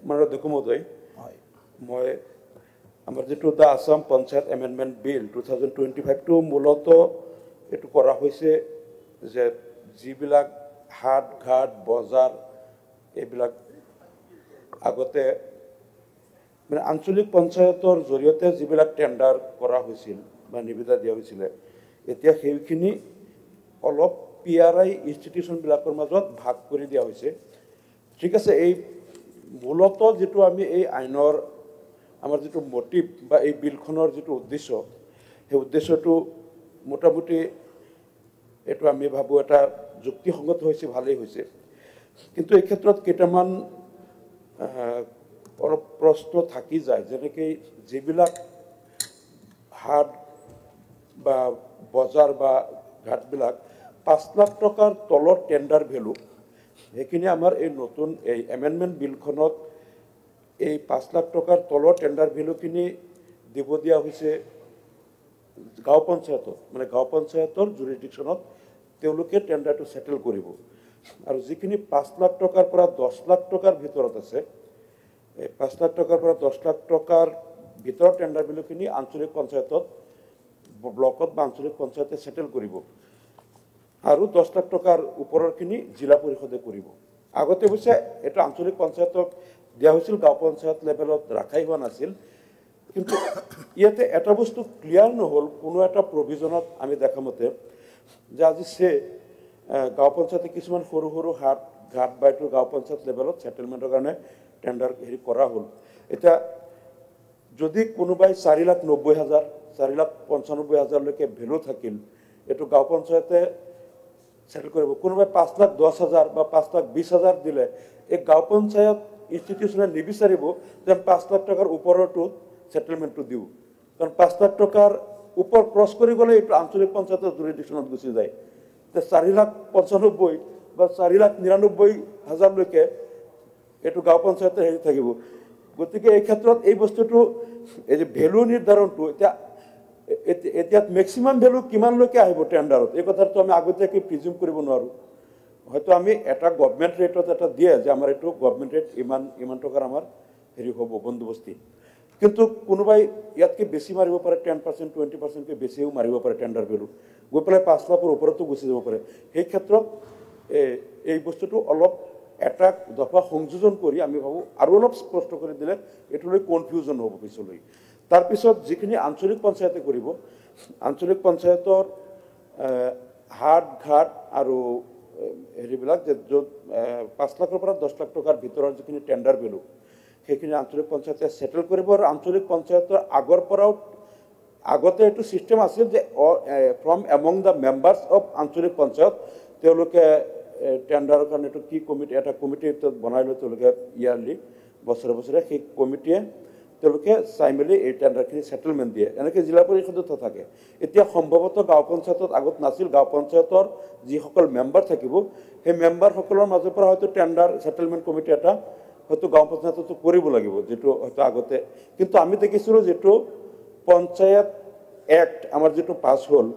মাননীয় অধ্যক্ষ মহোদয় মই আমাৰ যেটো দা আসাম পঞ্চায়ত এমেন্ডমেন্ট বিল 2025 মূলত এটো কৰা হৈছে যে যিবিলাক হাট ঘাট বজাৰ এইবিলাক আগতে মানে আঞ্চলিক পঞ্চায়তৰ জৰিয়তে যিবিলাক টেন্ডাৰ কৰা হৈছিল বা নিবিদা দিয়া হৈছিল এতিয়া সেইখিনি অলপ পিআৰআই ইনষ্টিটিউশন বিলাকৰ মাজত ভাগ কৰি দিয়া হৈছে ঠিক আছে এই মূলত যেটো আমি এই আইনৰ আমাৰ যেটো মোটিভ বা এই বিলখনৰ যেটো উদ্দেশ্য সেই উদ্দেশ্যটো মোটামুটি এটো আমি ভাবো এটা যুক্তিসংগত হৈছে ভালেই হৈছে কিন্তু এই ক্ষেত্ৰত কেইটামান অলপ প্ৰশ্ন থাকি যায় যেনেকৈ যিবিলাক হাট বা বজাৰ বা ঘাটবিলাক 5 লাখ টকাৰ তলৰ টেন্ডাৰ ভ্যালু সেইখিনি আমাৰ এই নতুন এই এমেন্ডমেন্ট বিলখনত এই 5 লাখ টকাৰ তলৰ টেন্ডাৰ ভ্যালুখিনি দিব দিয়া হৈছে গাঁও পঞ্চায়তত মানে গাঁও পঞ্চায়তৰ জুৰিডিকশ্যনত তেওঁলোকে টেন্ডাৰটো সেটেল কৰিব আৰু যিখিনি 5 লাখ টকাৰ পৰা 10 লাখ টকাৰ ভিতৰত আছে এই 5 লাখ টকাৰ পৰা 10 লাখ টকাৰ ভিতৰৰ টেন্ডাৰ ভ্যালুখিনি আঞ্চলিক পঞ্চায়তত ব্লকত বা আঞ্চলিক পঞ্চায়তে সেটেল কৰিব আৰু 10 লাখ টকাৰ ওপৰৰখিনি জিলা পৰিষদে কৰিব আগতে হৈছে এটা আঞ্চলিক পঞ্চায়তক দিয়া হৈছিল গাঁও পঞ্চায়ত লেভেলত ৰাখাই হোৱা নাছিল কিন্তু ইয়াতে এটা বস্তু ক্লিয়াৰ নহল কোনো এটা প্ৰভিজনত আমি দেখামতে যে আজি সে গাঁও পঞ্চায়তে কিছুমান সৰু সৰু হাট ঘাট বাইটো গাঁও পঞ্চায়ত লেভেলত সেটেলমেন্টৰ কাৰণে টেন্ডাৰ হেৰি কৰা হল এটা যদি কোনোবাই 4,90,000 4,95,000 লৈকে ভ্যালু থাকিল এটো গাঁও পঞ্চায়তে সেটেল কৰিব কোনোবাই 5,10,000 বা 5,20,000 দিলে এই গাঁও পঞ্চায়ত ইনষ্টিটিউশনে নিবিচাৰিব যে 5 লাখ টকাৰ ওপৰটো সেটেলমেন্টটো দিও কাৰণ 5 লাখ টকাৰ ওপৰ ক্ৰছ কৰি গলে এটো আঞ্চলিক পঞ্চায়তৰ জুৰিডিকশ্যনত গুচি যায় তে 4,95,000 বা 4,99,000 লৈকে এটো গাঁও পঞ্চায়তে হেৰি থাকিব গতিকে এই ক্ষেত্ৰত এই বস্তুটো এই যে ভ্যালু নিৰ্ধাৰণটো এতিয়া ম্যাক্সিমাম ভ্যালু কিমান লৈকে আহিব টেন্ডাৰত এই কথাটো আমি আগতীয়াকৈ প্ৰিজিউম কৰিব নোৱাৰো হয়তো আমি এটা গভৰ্নমেন্ট ৰেটত এটা দিয়ে যে আমাৰ এটো গভৰ্নমেন্ট ৰেট ইমান টকাৰ আমাৰ হেৰি হ'ব বন্দোবস্তি কিন্তু কোনোবাই ইয়াতকে বেছি মাৰিব পাৰে 10% 20% কে বেছিও মাৰিব পাৰে টেন্ডাৰ ভ্যালু গৈ পেলাই 5 লাখৰ ওপৰতো গুচি যাব পাৰে সেই ক্ষেত্ৰত এই বস্তুটো অলপ এটা দফা সংযোজন কৰি আমি ভাবো আৰু অলপ স্পষ্ট কৰি দিলে এটোলৈ কনফিউজন হ'ব পিছলৈ তাৰ পিছত যিখিনি আঞ্চলিক পঞ্চায়তে কৰিব আঞ্চলিক পঞ্চায়তৰ হাট ঘাট আৰু হেৰিবিলাক যে 5 লাখৰ পৰা 10 লাখ টকাৰ ভিতৰৰ যিখিনি টেন্ডাৰ ভ্যালু সেইখিনি আঞ্চলিক পঞ্চায়তে সেটেল কৰিব আৰু আঞ্চলিক পঞ্চায়তৰ আগৰ পৰাও আগতে এটো সিস্টেম আছিল যে ফ্ৰম এমং দা মেম্বাৰ্স অফ আঞ্চলিক পঞ্চায়ত তেওঁলোকে টেন্ডাৰৰ কাৰণে এটো কি কমিটি এটা কমিটি বনাই লৈ তেওঁলোকে ইয়াৰলি বছৰে বছৰে সেই কমিটিয়ে তেওঁলোকে চাইমেলি এই টেন্ডাৰখিনি সেটেলমেন্ট দিয়ে এনেকৈ জিলা পৰিষদত থাকে এতিয়া সম্ভৱতঃ গাঁও পঞ্চায়তত আগত নাছিল গাঁও পঞ্চায়তৰ যিসকল মেম্বাৰ থাকিব সেই মেম্বাৰ সকলৰ মাজৰ পৰা হয়তো টেন্ডাৰ সেটেলমেন্ট কমিটি এটা হয়তো গাঁও পঞ্চায়তত কৰিব লাগিব যেটো হয়তো আগতে কিন্তু আমি দেখিছিলো যেটো পঞ্চায়ত এক্ট আমাৰ যেটো পাস হল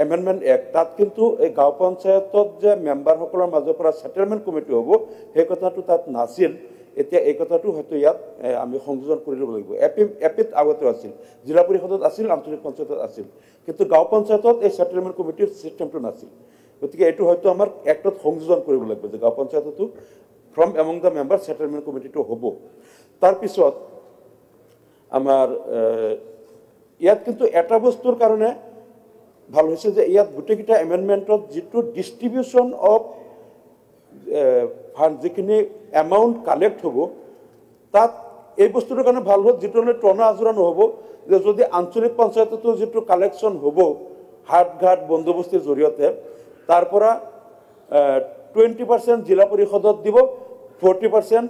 এমেন্ডমেন্ট এক্ট তাত কিন্তু এই গাঁও পঞ্চায়তত যে মেম্বাৰ সকলৰ মাজৰ পৰা সেটেলমেন্ট কমিটি হ'ব সেই কথাটো তাত নাছিল এতিয়া এই কথাটো হয়তো ইয়াত আমি সংযোজন কৰি ল'ব লাগিব এপিত আগতে আছিল জিলা পৰিষদত আছিল আঞ্চলিক পঞ্চায়তত আছিল কিন্তু গাঁও পঞ্চায়তত এই সেটেলমেন্ট কমিটিৰ সিস্টেমটো নাছিল গতিকে এটো হয়তো আমাৰ এক্টত সংযোজন কৰিব লাগিব যে গাঁও পঞ্চায়তটো from among the member settlement কমিটিটো হ'ব তাৰ পিছত আমাৰ ইয়াত কিন্তু এটা বস্তুৰ কাৰণে ভাল হৈছে যে ইয়াত গুটেকিটা এমেন্ডমেন্টত যেটো ডিস্ট্ৰিবিউশন অফ ফান্ড যিখিনি এমাউন্ট কালেক্ট হ'ব তাত এই বস্তুটোৰ কাৰণে ভাল হ'ল যেটোলে টনা আজৰা নহব যে যদি আঞ্চলিক পঞ্চায়ততো যেটো কালেকশন হ'ব হাট ঘাট বন্দোবস্তিৰ জৰিয়তে তাৰ পৰা 20% জিলা পৰিষদত দিব 40%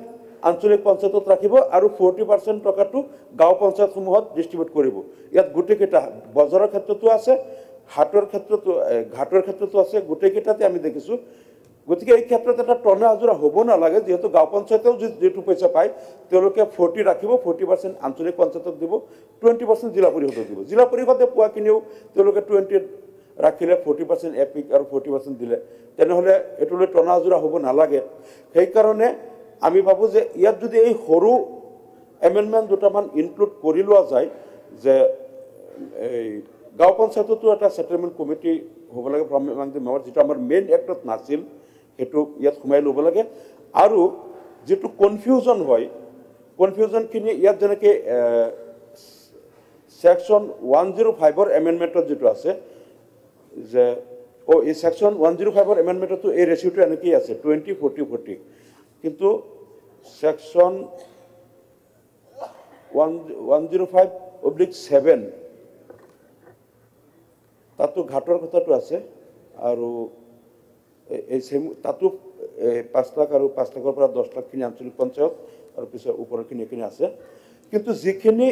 আঞ্চলিক পঞ্চায়তত ৰাখিব আৰু 40% টকাটো গাঁও পঞ্চায়ত সমূহত ডিস্ট্ৰিবিউট কৰিব ইয়াত গুটেকিটা বজাৰৰ ক্ষেত্ৰতো আছে হাটৰ ক্ষেত্ৰতো ঘাটৰ ক্ষেত্ৰতো আছে গুটেকিটাতে আমি দেখিছো গতিকে এই ক্ষেত্ৰত এটা টনা আজৰা হ'ব নালাগে যেহেতু গাঁও পঞ্চায়তেও যেটো পইচা পায় তেওঁলোকে 40 ৰাখিব 40% আঞ্চলিক পঞ্চায়তক দিব 20% জিলা পৰিষদক দিব জিলা পৰিষদে পোৱা কিনেও তেওঁলোকে 20 ৰাখিলে 40% এপিক আৰু 40% দিলে তেনেহলে এটোলৈ টনা আজৰা হ'ব নালাগে সেই কাৰণে আমি ভাবোঁ যে ইয়াত যদি এই সৰু এমেণ্ডমেণ্ট দুটামান ইনক্লুড কৰি লোৱা যায় যে এই গাঁও পঞ্চায়ততো এটা ছেটেলমেণ্ট কমিটি হ'ব লাগে ফ্ৰম এমাং দি মেম্বাৰ, যিটো আমাৰ মেইন এক্টত নাছিল সেইটো ইয়াত সোমাই ল'ব লাগে। আৰু যিটো কনফিউজন হয়, কনফিউজনখিনি ইয়াত যেনেকৈ ছেকশ্যন 105ৰ এমেণ্ডমেণ্টত যিটো আছে যে এই ছেকশ্যন 105ৰ এমেণ্ডমেণ্টতো এই ৰেচিঅ'টো এনেকেই আছে 20-40-40, কিন্তু ছেকশ্যন 105/7 তাতো ঘাটৰ কথাটো আছে। আৰু এই তাতো 5 লাখ আৰু 5 লাখৰ পৰা 10 লাখখিনি আঞ্চলিক পঞ্চায়ত আৰু পিছত ওপৰৰখিনি এইখিনি আছে। কিন্তু যিখিনি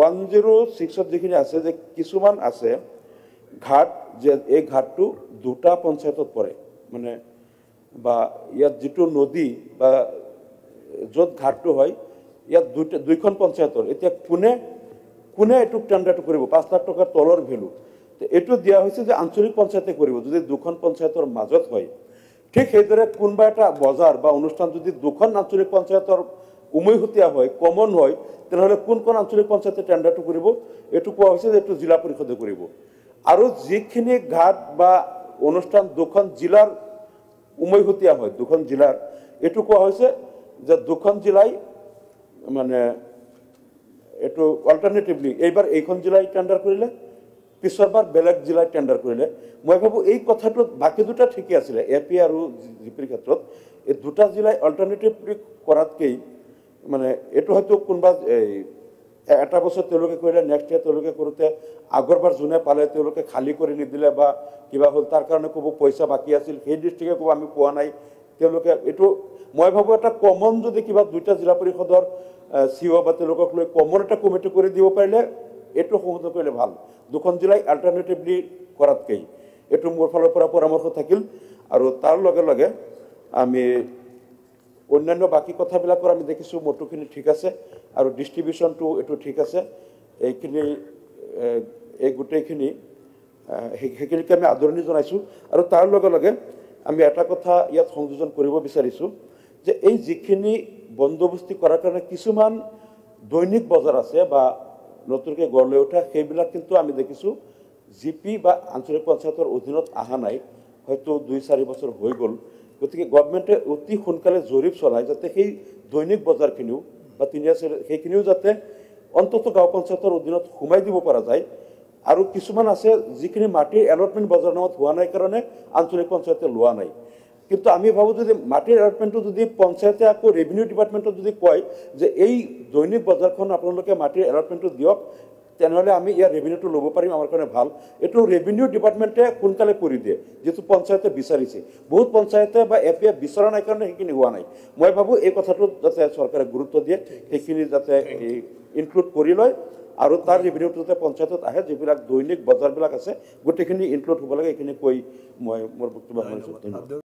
106ত যিখিনি আছে যে কিছুমান আছে ঘাট, যে এই ঘাটটো দুটা পঞ্চায়তত পৰে, মানে বা ইয়াত যিটো নদী বা য'ত ঘাটটো হয় ইয়াত দুইখন পঞ্চায়তৰ। এতিয়া কোনে এইটো টেণ্ডাৰটো কৰিব? 5 লাখ টকাৰ তলৰ ভেলু এইটো দিয়া হৈছে যে আঞ্চলিক পঞ্চায়তে কৰিব যদি দুখন পঞ্চায়তৰ মাজত হয়। ঠিক সেইদৰে কোনোবা এটা বজাৰ বা অনুষ্ঠান যদি দুখন আঞ্চলিক পঞ্চায়তৰ উমৈহতীয়া হয়, কমন হয়, তেনেহ'লে কোনখন আঞ্চলিক পঞ্চায়তে টেণ্ডাৰটো কৰিব? এইটো কোৱা হৈছে যে এইটো জিলা পৰিষদে কৰিব। আৰু যিখিনি ঘাট বা অনুষ্ঠান দুখন জিলাৰ উমৈহতীয়া হয়, দুখন জিলাৰ, এইটো কোৱা হৈছে যে দুখন জিলাই মানে এইটো অল্টাৰনেটিভলি এইবাৰ এইখন জিলাই টেণ্ডাৰ কৰিলে, পিছৰবাৰ বেলেগ জিলাই টেণ্ডাৰ কৰিলে। মই ভাবোঁ এই কথাটোত বাকী দুটা ঠিকেই আছিলে, AP আৰু GPৰ ক্ষেত্ৰত। এই দুটা জিলাই অল্টাৰনেটিভলি কৰাতকৈ মানে এইটো হয়তো কোনোবা এটা বছৰ তেওঁলোকে কৰিলে, নেক্সট ইয়াৰ তেওঁলোকে কৰোঁতে আগৰবাৰ যোনে পালে তেওঁলোকে খালী কৰি নিদিলে বা কিবা হ'ল, তাৰ কাৰণে ক'ব পইচা বাকী আছিল, সেই ডিষ্ট্ৰিক্টে ক'ব আমি পোৱা নাই। তেওঁলোকে এইটো মই ভাবোঁ এটা কমন যদি কিবা দুটা জিলা পৰিষদৰ CO বা তেওঁলোকক লৈ কমন এটা কমিটি কৰি দিব পাৰিলে এইটো সংশোধন কৰিলে ভাল, দুখন জিলাই অল্টাৰনেটিভলি কৰাতকৈ। এইটো মোৰ ফালৰ পৰা পৰামৰ্শ থাকিল। আৰু তাৰ লগে লগে আমি অন্যান্য বাকী কথাবিলাকৰ আমি দেখিছোঁ মটোখিনি ঠিক আছে আৰু ডিষ্ট্ৰিবিউশ্যনটো এইটো ঠিক আছে। এইখিনি এই গোটেইখিনি সেইখিনিকে আমি আদৰণি জনাইছোঁ। আৰু তাৰ লগে লগে আমি এটা কথা ইয়াত সংযোজন কৰিব বিচাৰিছোঁ যে এই যিখিনি বন্দোবস্তি কৰাৰ কাৰণে কিছুমান দৈনিক বজাৰ আছে বা নতুনকৈ গঢ় লৈ উঠা, সেইবিলাক কিন্তু আমি দেখিছোঁ GP বা আঞ্চলিক পঞ্চায়তৰ অধীনত অহা নাই, হয়তো 2-4 বছৰ হৈ গ'ল। গতিকে গভৰ্ণমেণ্টে অতি সোনকালে জৰীপ চলায় যাতে সেই দৈনিক বজাৰখিনিও বা সেইখিনিও যাতে অন্ততঃ গাঁও পঞ্চায়তৰ অধীনত সোমাই দিব পৰা যায়। আৰু কিছুমান আছে যিখিনি মাটিৰ এলটমেণ্ট বজাৰ নামত হোৱা নাই কাৰণে আঞ্চলিক পঞ্চায়তে লোৱা নাই। কিন্তু আমি ভাবোঁ যদি মাটিৰ এলটমেণ্টটো যদি পঞ্চায়তে আকৌ ৰেভিনিউ ডিপাৰ্টমেণ্টত যদি কয় যে এই দৈনিক বজাৰখন আপোনালোকে মাটিৰ এলটমেণ্টটো দিয়ক, তেনেহ'লে আমি ইয়াৰ ৰেভিনিউটো ল'ব পাৰিম, আমাৰ কাৰণে ভাল। এইটো ৰেভিনিউ ডিপাৰ্টমেণ্টে সোনকালে কৰি দিয়ে, যিটো পঞ্চায়তে বিচাৰিছে। বহুত পঞ্চায়তে বা APয়ে বিচৰা নাই কাৰণে সেইখিনি হোৱা নাই। মই ভাবোঁ এই কথাটোত যাতে চৰকাৰে গুৰুত্ব দিয়ে, সেইখিনি যাতে ইনক্লুড কৰি লয় আৰু তাৰ ৰেভিনিউটো যাতে পঞ্চায়তত আহে, যিবিলাক দৈনিক বজাৰবিলাক আছে গোটেইখিনি ইনক্লুড হ'ব লাগে। এইখিনি কৈ মই মোৰ বক্তব্য সামৰিছোঁ। ধন্যবাদ।